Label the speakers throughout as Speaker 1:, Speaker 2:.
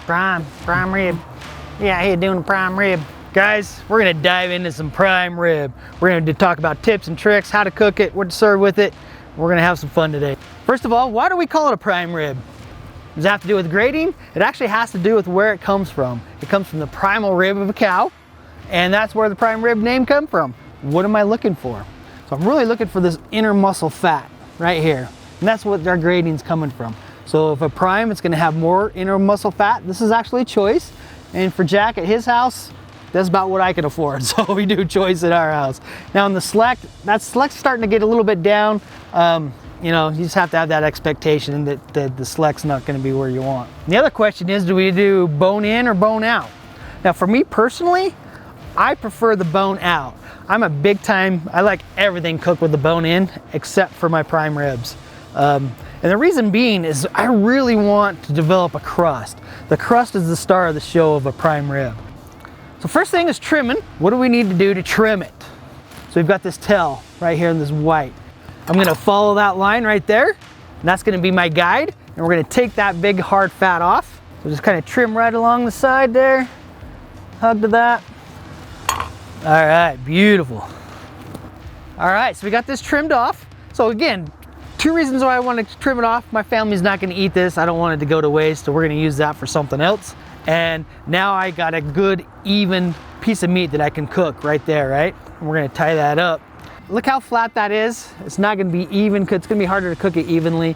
Speaker 1: Prime rib. Yeah, here doing prime rib. Guys, we're gonna dive into some prime rib. We're gonna talk about tips and tricks, how to cook it, what to serve with it. We're gonna have some fun today. First of all, why do we call it a prime rib? Does it have to do with grading? It actually has to do with where it comes from. It comes from the primal rib of a cow, and that's where the prime rib name comes from. What am I looking for? So I'm really looking for this inner muscle fat right here, and that's what our grading's coming from. So if a prime, it's gonna have more inner muscle fat. This is actually a choice, and for Jack at his house, that's about what I can afford, so we do choice at our house. Now in the select, that select's starting to get a little bit down. You know, you just have to have that expectation that the select's not gonna be where you want. The other question is, do we do bone in or bone out? Now for me personally, I prefer the bone out. I'm a big time, I like everything cooked with the bone in, except for my prime ribs. And the reason being is I really want to develop a crust. The crust is the star of the show of a prime rib. So first thing is trimming. What do we need to do to trim it? So we've got this tail right here in this white. I'm gonna follow that line right there, and that's gonna be my guide, and we're gonna take that big hard fat off. So just kind of trim right along the side there, hug to that. All right, beautiful. All right, so we got this trimmed off. So again, two reasons why I want to trim it off. My family's not gonna eat this. I don't want it to go to waste, so we're gonna use that for something else. And now I got a good, even piece of meat that I can cook right there, right? And we're gonna tie that up. Look how flat that is. It's not gonna be even, it's gonna be harder to cook it evenly.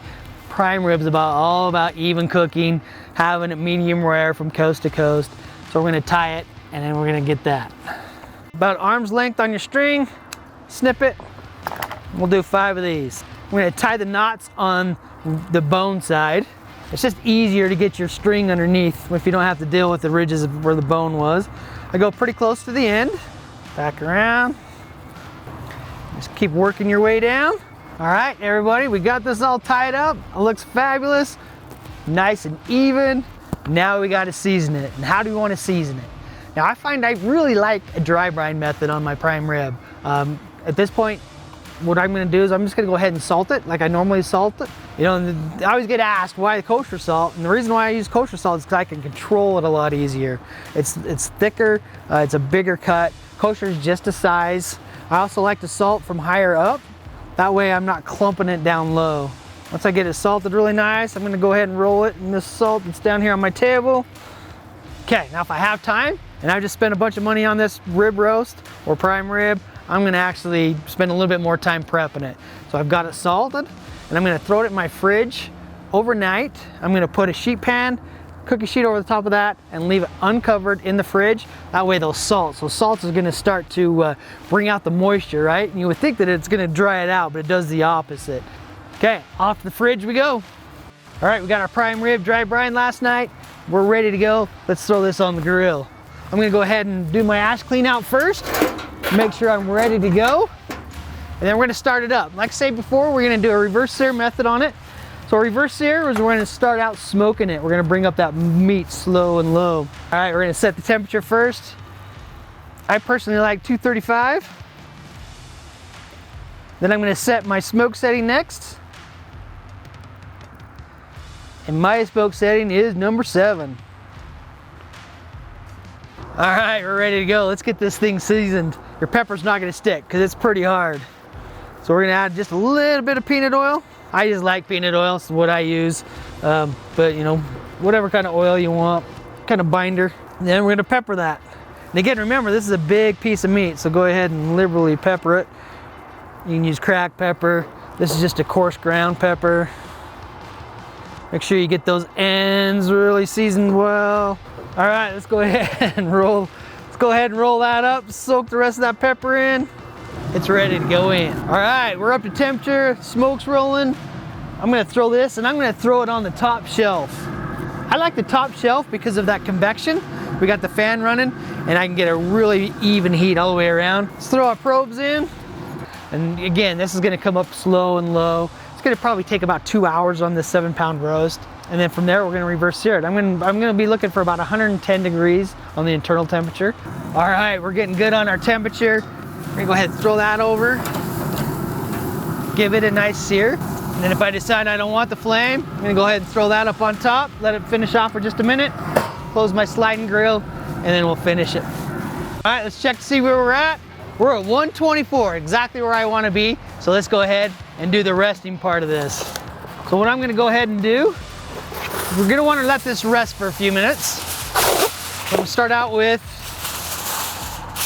Speaker 1: Prime rib's all about even cooking, having it medium rare from coast to coast. So we're gonna tie it, and then we're gonna get that. About arm's length on your string, snip it. We'll do 5 of these. We're gonna tie the knots on the bone side. It's just easier to get your string underneath if you don't have to deal with the ridges of where the bone was. I go pretty close to the end, back around. Just keep working your way down. All right, everybody, we got this all tied up. It looks fabulous, nice and even. Now we gotta season it. And how do we wanna season it? Now I find I really like a dry brine method on my prime rib. At this point, what I'm gonna do is I'm just gonna go ahead and salt it like I normally salt it. You know, I always get asked why kosher salt, and the reason why I use kosher salt is because I can control it a lot easier. It's thicker, it's a bigger cut. Kosher is just a size. I also like to salt from higher up. That way I'm not clumping it down low. Once I get it salted really nice, I'm gonna go ahead and roll it in this salt that's down here on my table. Okay, now if I have time, and I just spent a bunch of money on this rib roast or prime rib, I'm gonna actually spend a little bit more time prepping it. So I've got it salted, and I'm gonna throw it in my fridge overnight. I'm gonna put a sheet pan, cookie sheet over the top of that, and leave it uncovered in the fridge. That way those salts, so salt is gonna start to bring out the moisture, right? And you would think that it's gonna dry it out, but it does the opposite. Okay, off the fridge we go. All right, we got our prime rib dry brine last night. We're ready to go. Let's throw this on the grill. I'm gonna go ahead and do my ash clean out first, make sure I'm ready to go, and then we're gonna start it up. Like I said before, we're gonna do a reverse sear method on it. So reverse sear is we're gonna start out smoking it. We're gonna bring up that meat slow and low. All right, we're gonna set the temperature first. I personally like 235. Then I'm gonna set my smoke setting next. And my smoke setting is number 7. All right, we're ready to go. Let's get this thing seasoned. Your pepper's not gonna stick because it's pretty hard. So we're gonna add just a little bit of peanut oil. I just like peanut oil, it's what I use. But you know, whatever kind of oil you want, kind of binder. And then we're gonna pepper that. And again, remember, this is a big piece of meat, so go ahead and liberally pepper it. You can use cracked pepper. This is just a coarse ground pepper. Make sure you get those ends really seasoned well. All right, let's go ahead and roll. Let's go ahead and roll that up, soak the rest of that pepper in. It's ready to go in. All right, we're up to temperature, smoke's rolling. I'm gonna throw this, and I'm gonna throw it on the top shelf. I like the top shelf because of that convection. We got the fan running, and I can get a really even heat all the way around. Let's throw our probes in. And again, this is gonna come up slow and low. It's gonna probably take about 2 hours on this 7-pound roast. And then from there, we're gonna reverse sear it. I'm gonna be looking for about 110 degrees on the internal temperature. All right, we're getting good on our temperature. We're gonna go ahead and throw that over. Give it a nice sear. And then if I decide I don't want the flame, I'm gonna go ahead and throw that up on top, let it finish off for just a minute. close my sliding grill, and then we'll finish it. All right, let's check to see where we're at. We're at 124, exactly where I want to be. So let's go ahead and do the resting part of this. So what I'm going to go ahead and do, we're going to want to let this rest for a few minutes. So I'm going to start out with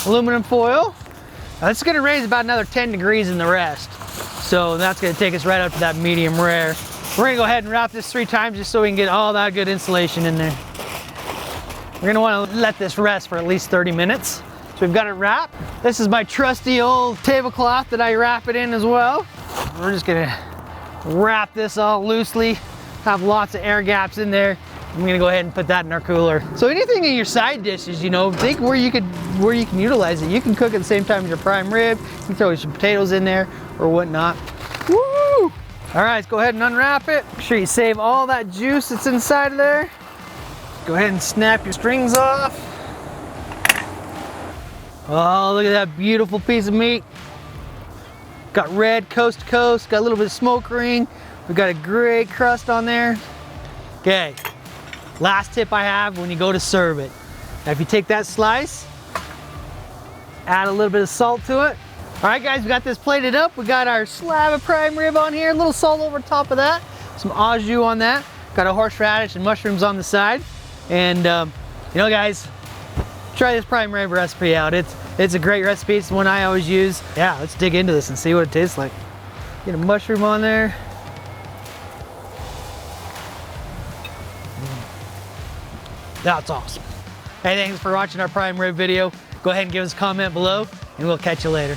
Speaker 1: aluminum foil. Now this is going to raise about another 10 degrees in the rest. So that's going to take us right up to that medium rare. We're going to go ahead and wrap this 3 times just so we can get all that good insulation in there. We're going to want to let this rest for at least 30 minutes. So we've got it wrapped. This is my trusty old tablecloth that I wrap it in as well. We're just going to wrap this all loosely, have lots of air gaps in there. I'm going to go ahead and put that in our cooler. So anything in your side dishes, you know, think where you can utilize it. You can cook at the same time as your prime rib. You can throw some potatoes in there or whatnot. Woo! All right, let's go ahead and unwrap it. Make sure you save all that juice that's inside of there. Go ahead and snap your strings off. Oh, look at that beautiful piece of meat. Got red coast to coast, got a little bit of smoke ring. We've got a great crust on there. Okay, last tip I have when you go to serve it. Now if you take that slice, add a little bit of salt to it. All right guys, we got this plated up. We got our slab of prime rib on here, a little salt over top of that, some au jus on that. Got a horseradish and mushrooms on the side. And you know guys, try this prime rib recipe out. It's a great recipe. It's the one I always use. Yeah, let's dig into this and see what it tastes like. Get a mushroom on there. That's awesome. Hey, thanks for watching our prime rib video. Go ahead and give us a comment below, and we'll catch you later.